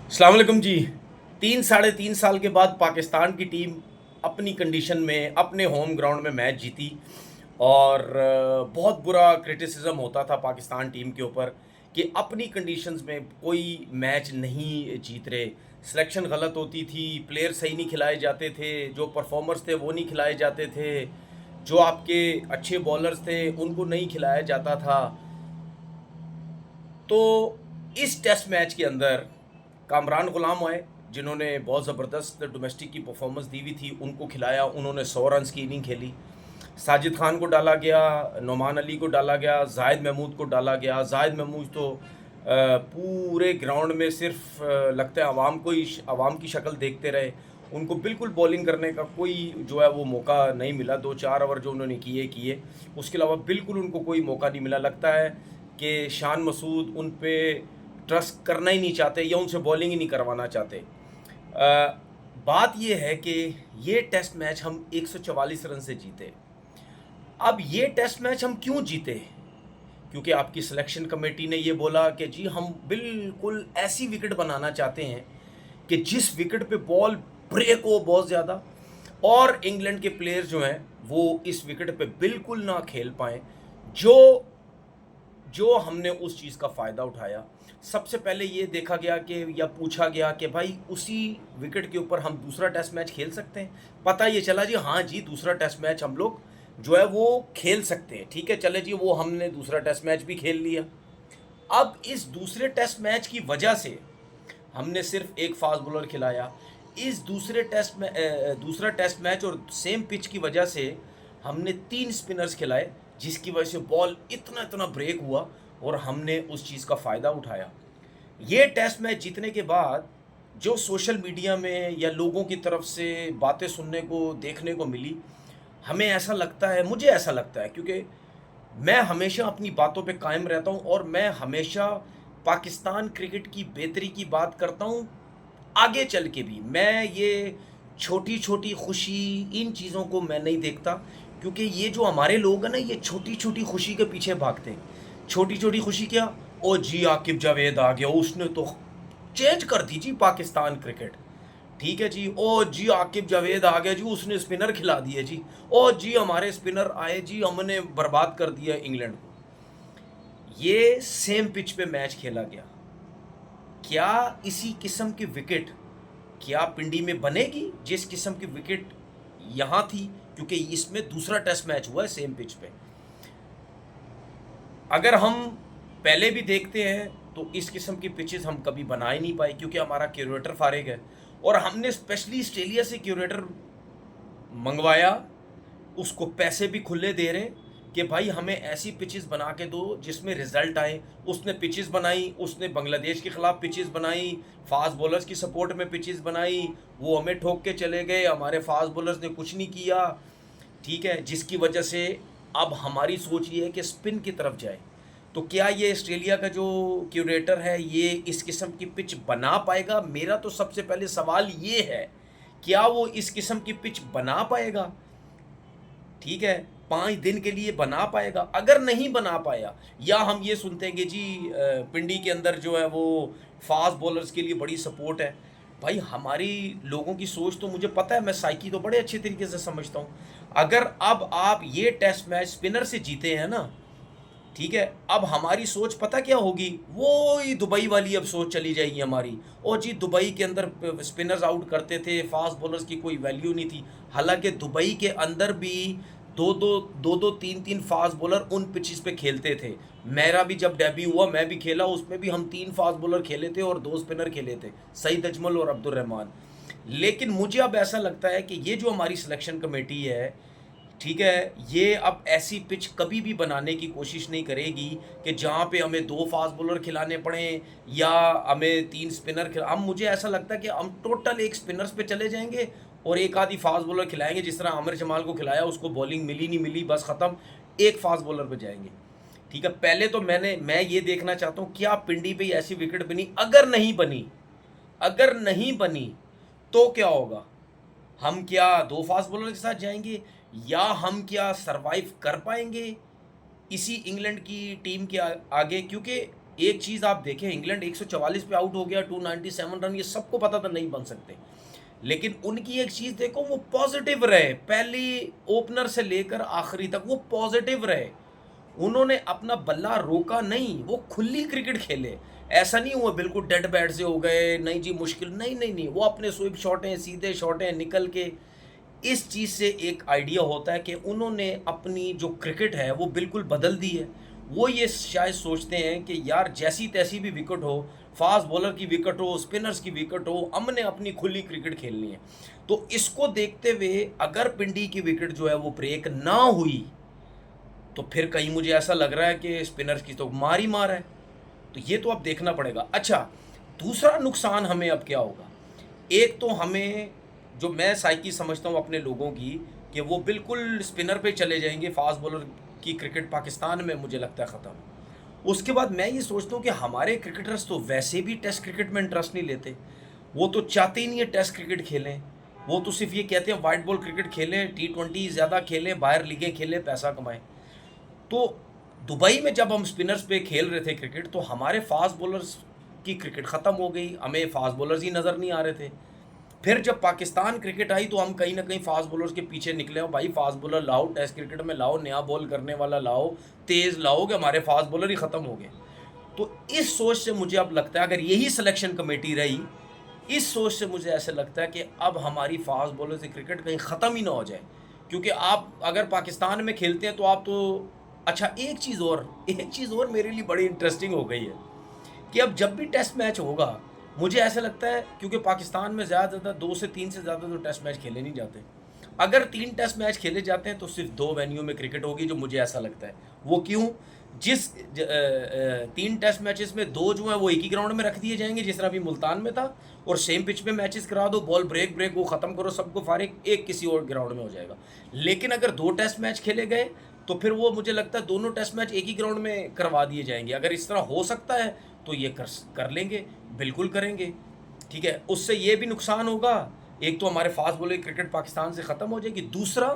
अस्सलाम वालेकुम जी। 3 साढ़े 3 साल के बाद पाकिस्तान की टीम अपनी कंडीशन में अपने होम ग्राउंड में मैच जीती और बहुत बुरा क्रिटिसिज्म होता था पाकिस्तान टीम के ऊपर कि अपनी कंडीशंस में कोई मैच नहीं जीत रहे। सिलेक्शन गलत होती थी, प्लेयर सही नहीं खिलाए जाते थे, जो परफॉर्मर्स थे वो नहीं खिलाए जाते थे, जो आपके अच्छे बॉलर्स थे उनको नहीं खिलाया जाता था। तो इस टेस्ट मैच के अंदर कामरान गुलाम आए, जिन्होंने बहुत ज़बरदस्त डोमेस्टिक की परफॉर्मेंस दी हुई थी, उनको खिलाया। उन्होंने 100 रन की इनिंग खेली। साजिद खान को डाला गया, नोमान अली को डाला गया, जाहिद महमूद को डाला गया। जाहिद महमूद तो पूरे ग्राउंड में सिर्फ लगता है आवाम की शक्ल देखते रहे। उनको बिल्कुल बॉलिंग करने का कोई जो है वो मौका नहीं मिला। 2-4 ओवर जो उन्होंने किए किए, उसके अलावा बिल्कुल उनको कोई मौका नहीं मिला। लगता है कि शान मसूद उन पे ट्रस्ट करना ही नहीं चाहते या उनसे बॉलिंग ही नहीं करवाना चाहते। बात ये है कि ये टेस्ट मैच हम 144 रन से जीते। अब ये टेस्ट मैच हम क्यों जीते? क्योंकि आपकी सिलेक्शन कमेटी ने ये बोला कि जी हम बिल्कुल ऐसी विकेट बनाना चाहते हैं कि जिस विकेट पे बॉल ब्रेक हो बहुत ज़्यादा, और इंग्लैंड के प्लेयर जो हैं वो इस विकेट पे बिल्कुल ना खेल पाएँ। जो जो हमने उस चीज़ का फ़ायदा उठाया। सबसे पहले ये देखा गया कि या पूछा गया कि भाई उसी विकेट के ऊपर हम दूसरा टेस्ट मैच खेल सकते हैं? पता ये चला जी हाँ जी, दूसरा टेस्ट मैच हम लोग जो है वो खेल सकते हैं। ठीक है, चले जी, वो हमने दूसरा टेस्ट मैच भी खेल लिया। अब इस दूसरे टेस्ट मैच की वजह से हमने सिर्फ एक फास्ट बॉलर खिलाया। इस दूसरा टेस्ट मैच और सेम पिच की वजह से हमने 3 स्पिनर्स खिलाए, जिसकी वजह से बॉल इतना इतना ब्रेक हुआ और हमने उस चीज़ का फ़ायदा उठाया। ये टेस्ट मैच जीतने के बाद जो सोशल मीडिया में या लोगों की तरफ से बातें सुनने को देखने को मिली, हमें ऐसा लगता है, मुझे ऐसा लगता है, क्योंकि मैं हमेशा अपनी बातों पे कायम रहता हूँ और मैं हमेशा पाकिस्तान क्रिकेट की बेहतरी की बात करता हूँ। आगे चल के भी मैं ये छोटी-छोटी खुशी, इन चीज़ों को मैं नहीं देखता, क्योंकि ये जो हमारे लोग हैं ना, ये छोटी-छोटी खुशी के पीछे भागते हैं। छोटी-छोटी खुशी क्या? ओ जी आकिब जावेद आ गया, उसने तो चेंज कर दी जी पाकिस्तान क्रिकेट। ठीक है जी, ओ जी आकिब जावेद आ गया जी, उसने स्पिनर खिला दिए जी। ओ जी हमारे स्पिनर आए जी, हमने बर्बाद कर दिया इंग्लैंड को। ये सेम पिच पे मैच खेला गया। क्या इसी किस्म की विकेट क्या पिंडी में बनेगी जिस किस्म की विकेट यहाँ थी? क्योंकि इसमें दूसरा टेस्ट मैच हुआ है सेम पिच पे। अगर हम पहले भी देखते हैं तो इस किस्म की पिचेस हम कभी बना ही नहीं पाए, क्योंकि हमारा क्यूरेटर फारिग है। और हमने स्पेशली ऑस्ट्रेलिया से क्यूरेटर मंगवाया, उसको पैसे भी खुले दे रहे कि भाई हमें ऐसी पिचेस बना के दो जिसमें रिजल्ट आए। उसने पिचेस बनाई, उसने बांग्लादेश के खिलाफ पिचेस बनाई, फास्ट बॉलर्स की सपोर्ट में पिचेस बनाई, वो हमें ठोक के चले गए, हमारे फास्ट बॉलर्स ने कुछ नहीं किया। ठीक है, जिसकी वजह से अब हमारी सोच ये है कि स्पिन की तरफ जाए। तो क्या ये ऑस्ट्रेलिया का जो क्यूरेटर है ये इस किस्म की पिच बना पाएगा? मेरा तो सबसे पहले सवाल ये है, क्या वो इस किस्म की पिच बना पाएगा? ठीक है, 5 दिन के लिए बना पाएगा? अगर नहीं बना पाया, या हम ये सुनते हैं कि जी पिंडी के अंदर जो है वो फास्ट बॉलर्स के लिए बड़ी सपोर्ट है। भाई हमारी लोगों की सोच तो मुझे पता है, मैं साइकी तो बड़े अच्छे तरीके से समझता हूँ। अगर अब आप ये टेस्ट मैच स्पिनर से जीते हैं ना, ठीक है, अब हमारी सोच पता क्या होगी? वो ही दुबई वाली अब सोच चली जाएगी हमारी। ओ जी दुबई के अंदर स्पिनर्स आउट करते थे, फास्ट बॉलर्स की कोई वैल्यू नहीं थी। हालांकि दुबई के अंदर भी दो दो तीन तीन फास्ट बॉलर उन पिचेस पे खेलते थे। मेरा भी जब डेब्यू हुआ मैं भी खेला, उसमें भी हम 3 फास्ट बॉलर खेले थे और 2 स्पिनर खेले थे, सईद अजमल और अब्दुल रहमान। लेकिन मुझे अब ऐसा लगता है कि ये जो हमारी सिलेक्शन कमेटी है, ठीक है, ये अब ऐसी पिच कभी भी बनाने की कोशिश नहीं करेगी कि जहाँ पे हमें 2 फास्ट बॉलर खिलाने पड़ें या हमें 3 स्पिनर खिला। हम मुझे ऐसा लगता है कि हम टोटल एक स्पिनर्स पे चले जाएंगे और एक आधी फास्ट बॉलर खिलाएंगे, जिस तरह आमिर जमाल को खिलाया, उसको बॉलिंग मिली नहीं मिली बस ख़त्म, एक फास्ट बॉलर पे जाएंगे। ठीक है, पहले तो मैं ये देखना चाहता हूँ क्या पिंडी पे ऐसी विकेट बनी। अगर नहीं बनी तो क्या होगा? हम क्या 2 फास्ट बॉलर के साथ जाएंगे, या हम क्या सरवाइव कर पाएंगे इसी इंग्लैंड की टीम के आगे? क्योंकि एक चीज़ आप देखें, इंग्लैंड 144 पे आउट हो गया, 297 रन, ये सबको पता था नहीं बन सकते। लेकिन उनकी एक चीज़ देखो, वो पॉजिटिव रहे, पहली ओपनर से लेकर आखिरी तक वो पॉजिटिव रहे। उन्होंने अपना बल्ला रोका नहीं, वो खुली क्रिकेट खेले। ऐसा नहीं हुआ बिल्कुल डेड बैट से हो गए, नहीं जी मुश्किल, नहीं, नहीं, नहीं, वो अपने स्वीप शॉट हैं, सीधे शॉट हैं, निकल के इस चीज़ से एक आइडिया होता है कि उन्होंने अपनी जो क्रिकेट है वो बिल्कुल बदल दी है। वो ये शायद सोचते हैं कि यार जैसी-तैसी भी विकेट हो, फास्ट बॉलर की विकेट हो, स्पिनर्स की विकेट हो, हमने अपनी खुली क्रिकेट खेलनी है। तो इसको देखते हुए अगर पिंडी की विकेट जो है वो ब्रेक ना हुई, तो फिर कहीं मुझे ऐसा लग रहा है कि स्पिनर्स की तो मार ही मार है। तो ये तो अब देखना पड़ेगा। अच्छा, दूसरा नुकसान हमें अब क्या होगा? एक तो हमें, जो मैं साइकी समझता हूँ अपने लोगों की, कि वो बिल्कुल स्पिनर पे चले जाएँगे, फास्ट बॉलर की क्रिकेट पाकिस्तान में मुझे लगता है ख़त्म। उसके बाद मैं ये सोचता हूँ कि हमारे क्रिकेटर्स तो वैसे भी टेस्ट क्रिकेट में इंटरेस्ट नहीं लेते। वो तो चाहते ही नहीं है टेस्ट क्रिकेट खेलें। वो तो सिर्फ़ ये कहते हैं व्हाइट बॉल क्रिकेट खेलें, टी20 ज़्यादा खेलें, बाहर लीगें खेलें, पैसा कमाएँ। तो दुबई में जब हम स्पिनर्स पे खेल रहे थे क्रिकेट, तो हमारे फास्ट बॉलर्स की क्रिकेट ख़त्म हो गई, हमें फास्ट बॉलर्स ही नज़र नहीं आ रहे थे। फिर जब पाकिस्तान क्रिकेट आई तो हम कहीं न कहीं फास्ट बॉलर्स के पीछे निकले, और भाई फास्ट बॉलर लाओ, टेस्ट क्रिकेट में लाओ, नया बॉल करने वाला लाओ, तेज़ लाओ, कि हमारे फास्ट बॉलर ही ख़त्म हो गए। तो इस सोच से मुझे अब लगता है, अगर यही सिलेक्शन कमेटी रही, इस सोच से मुझे ऐसा लगता है कि अब हमारी फास्ट बॉलर से क्रिकेट कहीं ख़त्म ही ना हो जाए। क्योंकि आप अगर पाकिस्तान में खेलते हैं तो आप तो, अच्छा एक चीज़ और मेरे लिए बड़ी इंटरेस्टिंग हो गई है कि अब जब भी टेस्ट मैच होगा, मुझे ऐसा लगता है, क्योंकि पाकिस्तान में ज़्यादा से ज़्यादा 2 से 3 से ज़्यादा तो टेस्ट मैच खेले नहीं जाते। अगर 3 टेस्ट मैच खेले जाते हैं तो सिर्फ़ 2 वेन्यू में क्रिकेट होगी, जो मुझे ऐसा लगता है। वो क्यों? 3 टेस्ट मैचेस में 2 जो हैं वो एक ही ग्राउंड में रख दिए जाएँगे, जिस तरह अभी मुल्तान में था, और सेम पिच पे मैचेस करा दो, बॉल ब्रेक वो ख़त्म करो, सबको फारिग, एक किसी और ग्राउंड में हो जाएगा। लेकिन अगर 2 टेस्ट मैच खेले गए, तो फिर वो मुझे लगता है दोनों टेस्ट मैच एक ही ग्राउंड में करवा दिए जाएँगे। अगर इस तरह हो सकता है तो ये कर लेंगे, बिल्कुल करेंगे, ठीक है। उससे ये भी नुकसान होगा, एक तो हमारे फास्ट बॉलर क्रिकेट पाकिस्तान से ख़त्म हो जाएगी, दूसरा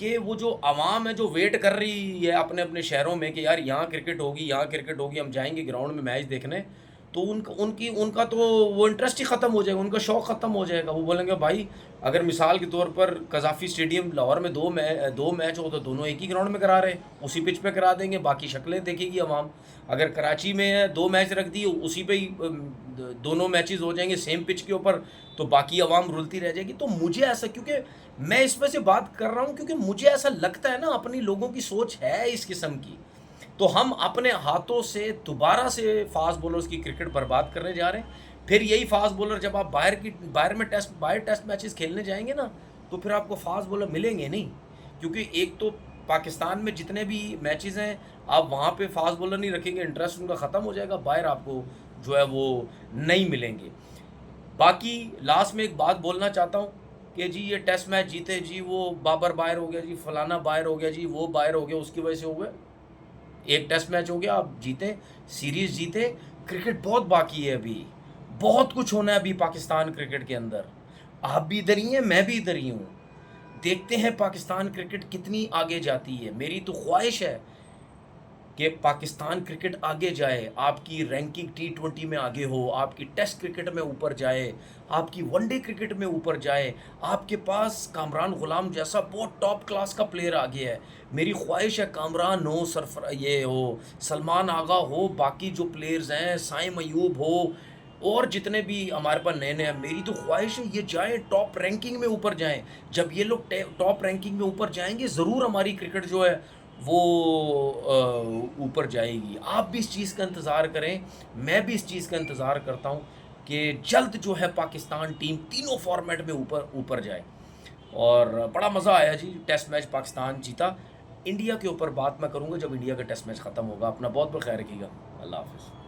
कि वो जो आवाम है जो वेट कर रही है अपने-अपने शहरों में कि यार यहाँ क्रिकेट होगी, हम जाएँगे ग्राउंड में मैच देखने, तो उनका तो वो इंटरेस्ट ही ख़त्म हो जाएगा, उनका शौक ख़त्म हो जाएगा। वो बोलेंगे भाई, अगर मिसाल के तौर पर कज़ाफ़ी स्टेडियम लाहौर में 2 मैच हो तो दोनों एक ही ग्राउंड में करा रहे हैं, उसी पिच पे करा देंगे, बाकी शक्लें देखेगी अवाम। अगर कराची में है 2 मैच रख दिए, उसी पे ही दोनों मैचेज़ हो जाएँगे सेम पिच के ऊपर, तो बाकी अवाम रुलती रह जाएगी। तो मुझे ऐसा, क्योंकि मैं इस वजह से बात कर रहा हूँ क्योंकि मुझे ऐसा लगता है ना, अपनी लोगों की सोच है इस किस्म की, तो हम अपने हाथों से दोबारा से फास्ट बॉलर्स की क्रिकेट बर्बाद करने जा रहे हैं। फिर यही फास्ट बॉलर जब आप बाहर टेस्ट मैचेस खेलने जाएँगे ना, तो फिर आपको फास्ट बॉलर मिलेंगे नहीं। क्योंकि एक तो पाकिस्तान में जितने भी मैचेस हैं, आप वहाँ पे फास्ट बॉलर नहीं रखेंगे, इंटरेस्ट उनका ख़त्म हो जाएगा, बाहर आपको जो है वो नहीं मिलेंगे। बाकी लास्ट में एक बात बोलना चाहता हूँ कि जी ये टेस्ट मैच जीते जी, वो बाबर बाहर हो गया जी, फलाना बाहर हो गया जी, वो बाहर हो गया, उसकी वजह से हो गया। एक टेस्ट मैच हो गया, आप जीते, सीरीज़ जीते, क्रिकेट बहुत बाकी है अभी, बहुत कुछ होना है अभी पाकिस्तान क्रिकेट के अंदर। आप भी इधर ही हैं, मैं भी इधर ही हूँ। देखते हैं पाकिस्तान क्रिकेट कितनी आगे जाती है। मेरी तो ख्वाहिश है कि पाकिस्तान क्रिकेट आगे जाए, आपकी रैंकिंग टी20 में आगे हो, आपकी टेस्ट क्रिकेट में ऊपर जाए, आपकी वनडे क्रिकेट में ऊपर जाए, आपके पास कामरान गुलाम जैसा बहुत टॉप क्लास का प्लेयर आ गया है। मेरी ख्वाहिश है कामरान हो, ये हो, सलमान आगा हो, बाकी जो प्लेयर्स हैं, साइम अयूब हो, और जितने भी हमारे पास नए-नए हैं, मेरी तो ख्वाहिश है ये जाएँ, टॉप रैंकिंग में ऊपर जाएँ। जब ये लोग टॉप रैंकिंग में ऊपर जाएँगे, ज़रूर हमारी क्रिकेट जो है वो ऊपर जाएगी। आप भी इस चीज़ का इंतज़ार करें, मैं भी इस चीज़ का इंतज़ार करता हूँ कि जल्द जो है पाकिस्तान टीम तीनों फॉर्मेट में ऊपर ऊपर जाए। और बड़ा मज़ा आया जी, टेस्ट मैच पाकिस्तान जीता। इंडिया के ऊपर बात मैं करूँगा जब इंडिया का टेस्ट मैच ख़त्म होगा। अपना बहुत-बहुत ख़्याल रखिएगा। अल्लाह हाफ़िज़।